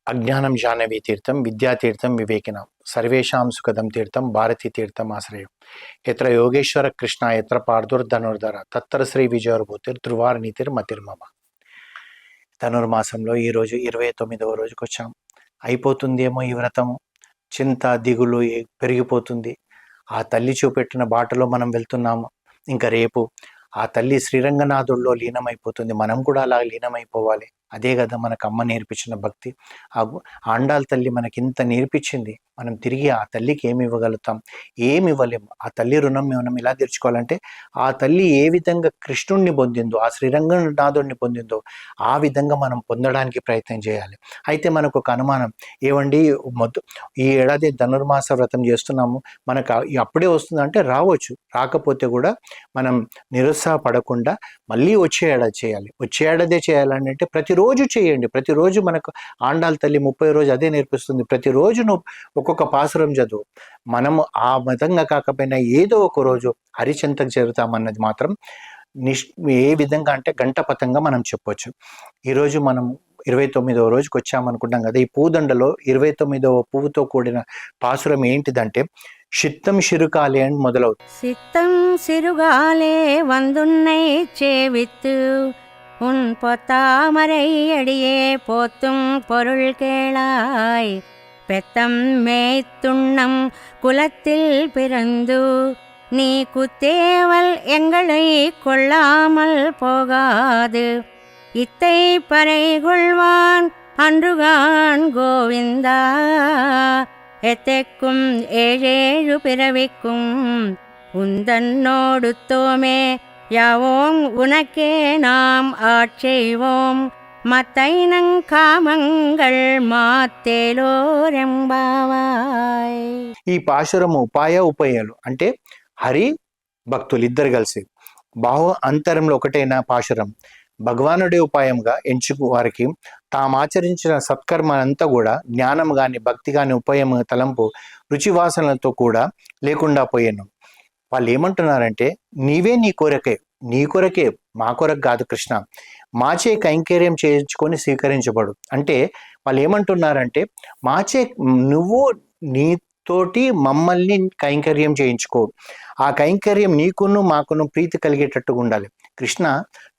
అజ్ఞానం జాహ్నవీ తీర్థం విద్యాతీర్థం వివేకినాం సర్వేషాం సుఖదం తీర్థం భారతీ తీర్థం ఆశ్రయం ఎత్ర యోగేశ్వర కృష్ణ ఎత్ర పార్థుర్ధనుర్ధర తత్తర శ్రీ విజయోర్భూతిర్ ధ్రువార్నీతిర్ మతిర్మమ. ధనుర్మాసంలో ఈరోజు 29వ రోజుకి వచ్చాం. అయిపోతుందేమో ఈ వ్రతము. చింత దిగులు పెరిగిపోతుంది. ఆ తల్లి చూపెట్టిన బాటలో మనం వెళ్తున్నాము. ఇంకా రేపు ఆ తల్లి శ్రీరంగనాథుల్లో లీనమైపోతుంది. మనం కూడా అలా లీనమైపోవాలి. అదే కదా మనకు అమ్మ నేర్పించిన భక్తి. ఆ ఆండాల్ తల్లి మనకి ఇంత నేర్పించింది. మనం తిరిగి ఆ తల్లికి ఏమి ఇవ్వగలుగుతాం? ఏమి ఇవ్వలేము. ఆ తల్లి రుణం మనం ఎలా తీర్చుకోవాలంటే, ఆ తల్లి ఏ విధంగా కృష్ణుణ్ణి పొందిందో, ఆ శ్రీరంగనాథుడిని పొందిందో ఆ విధంగా మనం పొందడానికి ప్రయత్నం చేయాలి. అయితే మనకు ఒక అనుమానం, ఏమండి ఈ ఏడాది ధనుర్మాస వ్రతం చేస్తున్నాము, మనకు అప్పుడే వస్తుందంటే రావచ్చు. రాకపోతే కూడా మనం నిరుత్సాహపడకుండా మళ్ళీ వచ్చే ఏడాది చేయాలి. వచ్చే ఏడాదే చేయాలని అంటే ప్రతిరోజు చేయండి. ప్రతిరోజు మనకు ఆండాల్ తల్లి 30 రోజు అదే నేర్పిస్తుంది. ప్రతిరోజు నువ్వు ఒక్కొక్క పాసురం చదువు. మనము ఆ విధంగా కాకపోయినా ఏదో ఒక రోజు హరిచింతకు చేరుతామన్నది మాత్రం ఏ విధంగా అంటే గంటపథంగా మనం చెప్పొచ్చు. ఈరోజు మనం 29వ రోజుకి వచ్చామనుకుంటాం కదా. ఈ పూదండలో 29వ పువ్వుతో కూడిన పాసురం ఏంటిదంటే, சித்தம் சிறுகாலே முதலவுது. சித்தம் சிறுகாலே வந்துன்னை சேவித்து உன் பொத்தாமரை அடியே போத்தும் பொருள் கேளாய். பெத்தம் மேய்த்துண்ணம் குலத்தில் பிறந்து நீ குத்தேவல் எங்களை கொள்ளாமல் போகாது. இத்தை பறை கொள்வான் அன்றுகான் கோவிந்தா. எத்தெக்கும் ஏழேழு பிறவிக்கும் உந்தன்னோடுத்தோமே யாவோம் உனக்கே நாம் ஆட்செய்வோம். మతైనంకామంగళ్ మాతేలోరెంబావాయ్. ఈ పాశురము ఉపాయ ఉపయాలు అంటే హరి భక్తులు ఇద్దరు కలిసి బాహు అంతరంలో ఒకటైన పాశురం. భగవానుడే ఉపాయంగా ఎంచుకు వారికి తాము ఆచరించిన సత్కర్మ అంతా కూడా జ్ఞానం గాని భక్తి గాని ఉపాయం తలంపు రుచివాసనలతో కూడా లేకుండా పోయాను. వాళ్ళు ఏమంటున్నారంటే, నీవే నీ కొరకే మా కొరకు కాదు కృష్ణ, మాచే కైంకర్యం చేయించుకొని స్వీకరించబడు. అంటే వాళ్ళు ఏమంటున్నారంటే, మాచే నువ్వు నీతోటి మమ్మల్ని కైంకర్యం చేయించుకో. ఆ కైంకర్యం నీకును మాకును ప్రీతి కలిగేటట్టుగా ఉండాలి. కృష్ణ,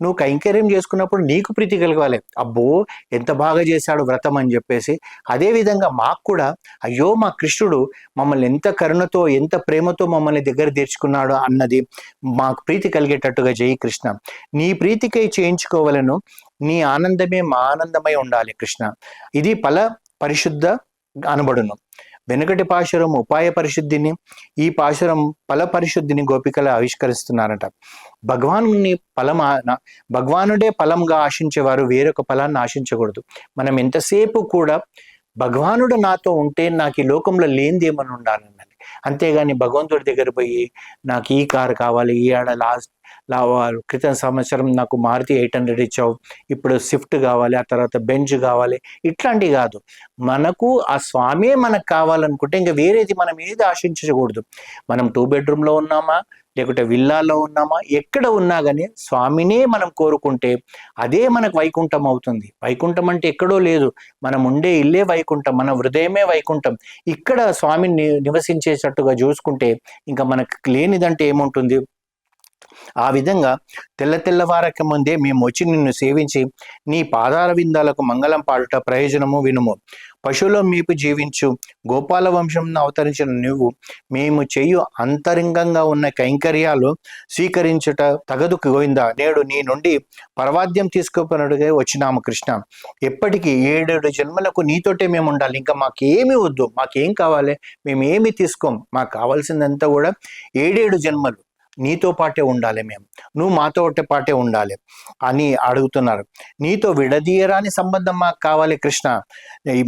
నువ్వు కైంకర్యం చేసుకున్నప్పుడు నీకు ప్రీతి కలగాలి. అబ్బో ఎంత బాగా చేశాడు వ్రతం అని చెప్పేసి. అదేవిధంగా మాకు కూడా, అయ్యో మా కృష్ణుడు మమ్మల్ని ఎంత కరుణతో ఎంత ప్రేమతో మమ్మల్ని దగ్గర తీర్చుకున్నాడు అన్నది మాకు ప్రీతి కలిగేటట్టుగా చేయి కృష్ణ. నీ ప్రీతికై చేయించుకోవాలను. నీ ఆనందమే మా ఆనందమై ఉండాలి కృష్ణ. ఇది ఫల పరిశుద్ధ అనబడును. వెనుకటి పాశురం ఉపాయ పరిశుద్ధిని, ఈ పాశురం ఫల పరిశుద్ధిని గోపికలు ఆవిష్కరిస్తున్నారట. భగవానుడే ఫలంగా ఆశించేవారు వేరొక ఫలాన్ని ఆశించకూడదు. మనం ఎంతసేపు కూడా భగవానుడు నాతో ఉంటే నాకు ఈ లోకంలో లేనిది ఏమని ఉండాలన్నది. అంతేగాని భగవంతుడి దగ్గర పోయి నాకు ఈ కారు కావాలి, ఈ క్రితం సంవత్సరం నాకు మారుతి 800 ఇచ్చావు, ఇప్పుడు స్విఫ్ట్ కావాలి, ఆ తర్వాత బెంజ్ కావాలి, ఇట్లాంటివి కాదు. మనకు ఆ స్వామే మనకు కావాలనుకుంటే ఇంకా వేరేది మనం ఏది ఆశించకూడదు. మనం 2 బెడ్రూమ్లో ఉన్నామా, లేకుంటే విల్లాలో ఉన్నామా, ఎక్కడ ఉన్నా కానీ స్వామినే మనం కోరుకుంటే అదే మనకు వైకుంఠం అవుతుంది. వైకుంఠం అంటే ఎక్కడో లేదు, మనం ఉండే ఇల్లే వైకుంఠం, మన హృదయమే వైకుంఠం. ఇక్కడ స్వామిని నివసించేటట్టుగా చూసుకుంటే ఇంకా మనకు లేనిదంటే ఏముంటుంది? ఆ విధంగా తెల్లవారక ముందే మేము వచ్చి నిన్ను సేవించి నీ పాదార విందాలకు మంగళం పాడుట ప్రయోజనము వినుము. పశువుల మీపు జీవించు గోపాల వంశం అవతరించిన నువ్వు మేము చేయు అంతరంగంగా ఉన్న కైంకర్యాలు స్వీకరించుట తగదు గోవిందా. నేడు నీ నుండి పరవాద్యం తీసుకోపోయినట్టుగా వచ్చినాము కృష్ణ. ఎప్పటికీ 7 జన్మలకు నీతోటే మేము ఉండాలి. ఇంకా మాకేమి వద్దు, మాకేం కావాలి, మేము ఏమి తీసుకోం. మాకు కావాల్సిందంతా కూడా 7 జన్మలు నీతో పాటే ఉండాలి, నువ్వు మాతో పాటే ఉండాలి అని అడుగుతున్నారు. నీతో విడదీయరాని సంబంధం మాకు కావాలి కృష్ణ,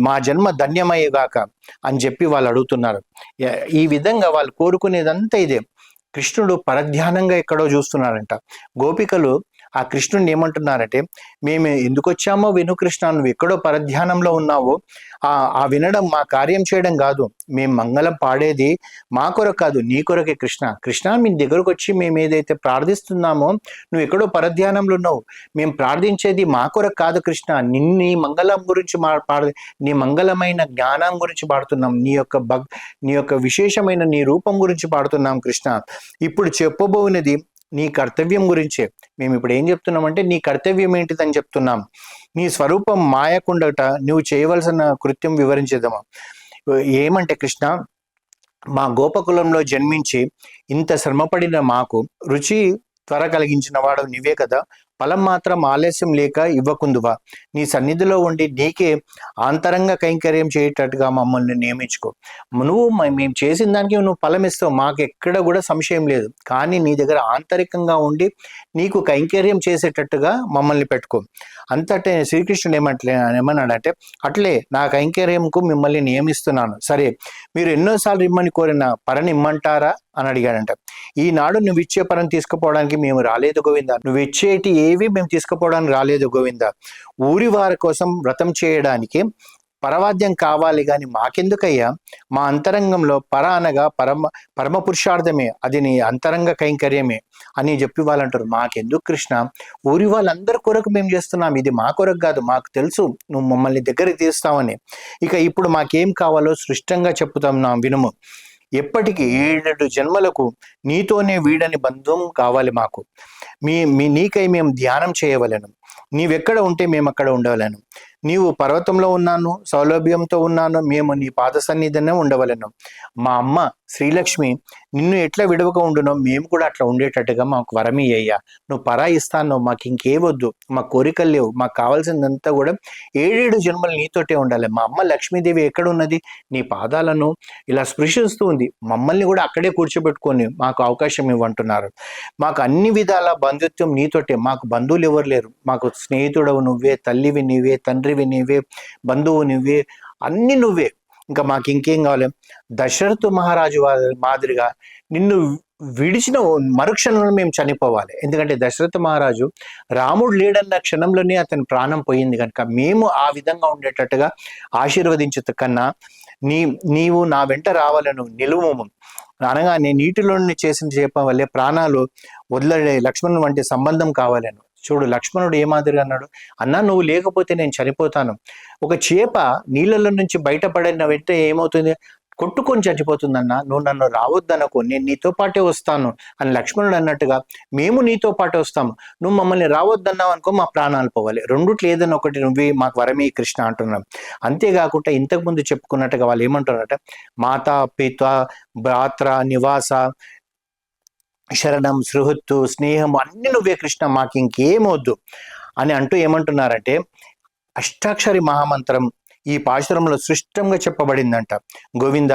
మా జన్మ ధన్యమయ్యేగాక అని చెప్పి వాళ్ళు అడుగుతున్నారు. ఈ విధంగా వాళ్ళు కోరుకునేదంతా ఇదే. కృష్ణుడు పరధ్యానంగా ఎక్కడో చూస్తున్నారంట. గోపికలు ఆ కృష్ణుడిని ఏమంటున్నారంటే, మేము ఎందుకు వచ్చామో విను కృష్ణ, నువ్వు ఎక్కడో పరధ్యానంలో ఉన్నావు, ఆ వినడం మా కార్యం చేయడం కాదు, మేము మంగళం పాడేది మా కొరకు కాదు నీ కొరకే కృష్ణ. కృష్ణ మీ దగ్గరకు వచ్చి మేము ఏదైతే ప్రార్థిస్తున్నామో నువ్వు ఎక్కడో పరధ్యానంలో ఉన్నావు, మేము ప్రార్థించేది మా కొరకు కాదు కృష్ణ, నీ మంగళం గురించి నీ మంగళమైన జ్ఞానం గురించి పాడుతున్నాం, నీ యొక్క విశేషమైన నీ రూపం గురించి పాడుతున్నాం కృష్ణ. ఇప్పుడు చెప్పబోయినది నీ కర్తవ్యం గురించే. మేము ఇప్పుడు ఏం చెప్తున్నామంటే నీ కర్తవ్యం ఏంటిదని చెప్తున్నాం. నీ స్వరూపం మాయకుండట నువ్వు చేయవలసిన కృత్యం వివరించేద్దామా. ఏమంటే కృష్ణ, మా గోపకులంలో జన్మించి ఇంత శ్రమపడిన మాకు రుచి త్వర కలిగించిన వాడు నీవే కదా, ఫలం మాత్రం ఆలస్యం లేక ఇవ్వకుందువా, నీ సన్నిధిలో ఉండి నీకే ఆంతరంగ కైంకర్యం చేయటట్టుగా మమ్మల్ని నియమించుకో. నువ్వు మేము చేసిన దానికి నువ్వు ఫలం ఇస్తావు, మాకు ఎక్కడ కూడా సంశయం లేదు, కానీ నీ దగ్గర ఆంతరికంగా ఉండి నీకు కైంకర్యం చేసేటట్టుగా మమ్మల్ని పెట్టుకో. అంతటే శ్రీకృష్ణుడు ఏమన్నాడంటే, అట్లే నా కైంకర్యంకు మిమ్మల్ని నియమిస్తున్నాను, సరే మీరు ఎన్నోసార్లు ఇమ్మని కోరిన పరని ఇమ్మంటారా అని అడిగాడంట. ఈనాడు నువ్వు ఇచ్చే పరం తీసుకుపోవడానికి మేము రాలేదు గోవింద, నువ్వు ఇచ్చేటి ఏవి మేము తీసుకుపోవడానికి రాలేదు గోవింద, ఊరి వారి కోసం వ్రతం చేయడానికి పరవాద్యం కావాలి కానీ మాకెందుకయ్యా, మా అంతరంగంలో పర అనగా పరమ పురుషార్థమే, అది నీ అంతరంగ కైంకర్యమే అని చెప్పి వాళ్ళు అంటారు. మాకెందుకు కృష్ణ, ఊరి వాళ్ళందరి కొరకు మేము చేస్తున్నాం, ఇది మా కొరకు కాదు, మాకు తెలుసు నువ్వు మమ్మల్ని దగ్గరికి తీస్తావని. ఇక ఇప్పుడు మాకేం కావాలో సృష్టంగా చెప్పుతాం వినుము. ఎప్పటికీ 7 జన్మలకు నీతోనే వీడని బంధం కావాలి మాకు, నీకై మేము ధ్యానం చేయవలను, నీవెక్కడ ఉంటే మేము అక్కడ ఉండవలను, నీవు పర్వతంలో ఉన్నాను సౌలభ్యంతో ఉన్నాను, మేము నీ పాద సన్నిధినే ఉండవలను. మా అమ్మ శ్రీలక్ష్మి నిన్ను ఎట్లా విడవక ఉండునో మేము కూడా అట్లా ఉండేటట్టుగా మాకు వరమి అయ్యా, నువ్వు పరా ఇస్తాను, మాకు ఇంకే వద్దు, మా కోరికలు లేవు, మాకు కావాల్సిందంతా కూడా 7 జన్మలు నీతోటే ఉండాలి. మా అమ్మ లక్ష్మీదేవి ఎక్కడ ఉన్నది, నీ పాదాలను ఇలా స్పృశిస్తూ ఉంది, మమ్మల్ని కూడా అక్కడే కూర్చోబెట్టుకొని మాకు అవకాశం ఇవ్వంటున్నారు. మాకు అన్ని విధాల బంధుత్వం నీతోటే, మాకు బంధువులు ఎవరు లేరు, మాకు స్నేహితుడవు నువ్వే, తల్లివి నీవే, తండ్రివి నీవే, బంధువు నువ్వే, అన్ని నువ్వే, ఇంకా మాకు ఇంకేం కావాలి. దశరథ మహారాజు మాదిరిగా నిన్ను విడిచిన మరుక్షణంలో మేము చనిపోవాలి, ఎందుకంటే దశరథ మహారాజు రాముడు లేడన్న క్షణంలోనే అతని ప్రాణం పోయింది కనుక మేము ఆ విధంగా ఉండేటట్టుగా ఆశీర్వదించు కన్నా నీవు నా వెంట రావాలను నిలువము అనగానే నీటిలోని చేసిన చేప వల్లే ప్రాణాలు వదిలే లక్ష్మణుడు వంటి సంబంధం కావాలను. చూడు లక్ష్మణుడు ఏ మాదిరిగా అన్నాడు, అన్నా నువ్వు లేకపోతే నేను చనిపోతాను. ఒక చేప నీళ్ళలో నుంచి బయటపడిన వెంటనే ఏమవుతుంది, కొట్టుకొని చచ్చిపోతుందన్నా, నువ్వు నన్ను రావద్దనకు, నేను నీతో పాటే వస్తాను అని లక్ష్మణుడు అన్నట్టుగా మేము నీతో పాటే వస్తాము, నువ్వు మమ్మల్ని రావద్దన్నావు అనుకో మా ప్రాణాలు పోవాలి, రెండుట్లు ఏదైనా ఒకటి నువ్వే మాకు వరమే కృష్ణ అంటున్నాం. అంతేకాకుండా ఇంతకుముందు చెప్పుకున్నట్టుగా వాళ్ళు ఏమంటారంటే, మాతా పిత భ్రాత్ర నివాస శరణం సృహత్తు స్నేహం అన్ని నువ్వే కృష్ణ, మాకు ఇంకేమొద్దు అని అంటూ ఏమంటున్నారంటే, అష్టాక్షరి మహామంత్రం ఈ పాశురంలో సృష్టంగా చెప్పబడిందంట. గోవింద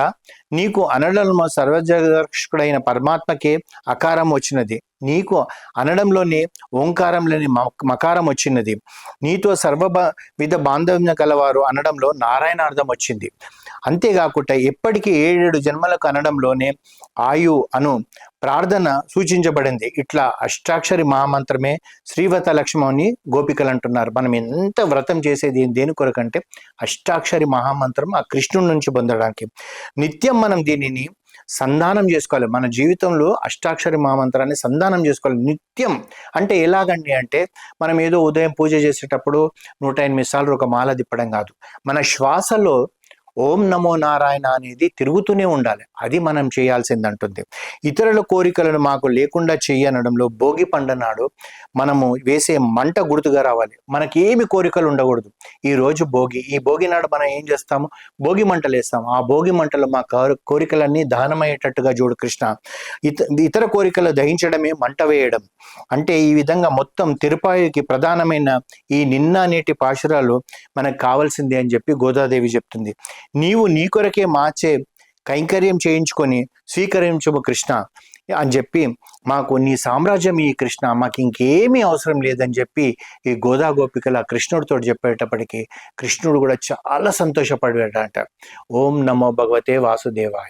నీకు అనడంలో సర్వజగదర్శకుడైన పరమాత్మకే అకారం వచ్చినది, నీకు అనడంలోనే ఓంకారంలోని మకారం వచ్చినది, నీతో విధ బాంధవ్యం గలవారు అనడంలో నారాయణ అర్థం వచ్చింది. అంతేకాకుండా ఎప్పటికీ 7 జన్మలకు అనడంలోనే ఆయు అను ప్రార్థన సూచించబడింది. ఇట్లా అష్టాక్షరి మహామంత్రమే శ్రీవత లక్ష్మణి గోపికలు అంటున్నారు. మనం ఎంత వ్రతం చేసేది దేని కొరకంటే అష్టాక్షరి మహామంత్రం ఆ కృష్ణుడి నుంచి పొందడానికి. నిత్యం మనం దీనిని సంధానం చేసుకోవాలి, మన జీవితంలో అష్టాక్షరి మహామంత్రాన్ని సంధానం చేసుకోవాలి నిత్యం. అంటే ఎలాగండి అంటే, మనం ఏదో ఉదయం పూజ చేసేటప్పుడు 108 సార్లు ఒక మాల తిప్పడం కాదు, మన శ్వాసలో ఓం నమో నారాయణ అనేది తిరుగుతూనే ఉండాలి, అది మనం చేయాల్సిందంటుంది. ఇతరుల కోరికలను మాకు లేకుండా చెయ్యనడంలో భోగి పండు నాడు మనము వేసే మంట గుర్తుగా రావాలి, మనకి ఏమి కోరికలు ఉండకూడదు. ఈ రోజు భోగి, ఈ భోగి నాడు మనం ఏం చేస్తాము, భోగి మంటలు వేస్తాము, ఆ భోగి మంటలు మా కోరికలన్నీ దహనమయ్యేటట్టుగా చూడు కృష్ణ. ఇతర కోరికలు దహించడమే మంట వేయడం అంటే. ఈ విధంగా మొత్తం తిరుపాయికి ప్రధానమైన ఈ నిన్న నేటి పాశురాలు మనకు కావాల్సింది అని చెప్పి గోదాదేవి చెప్తుంది. నీవు నీ కొరకే మార్చే కైంకర్యం చేయించుకొని స్వీకరించుము కృష్ణ అని చెప్పి, మాకు నీ సామ్రాజ్యం ఈ కృష్ణ, మాకు ఇంకేమీ అవసరం లేదని చెప్పి ఈ గోదా గోపికల కృష్ణుడితో చెప్పేటప్పటికీ కృష్ణుడు కూడా చాలా సంతోషపడాడట. ఓం నమో భగవతే వాసుదేవాయ.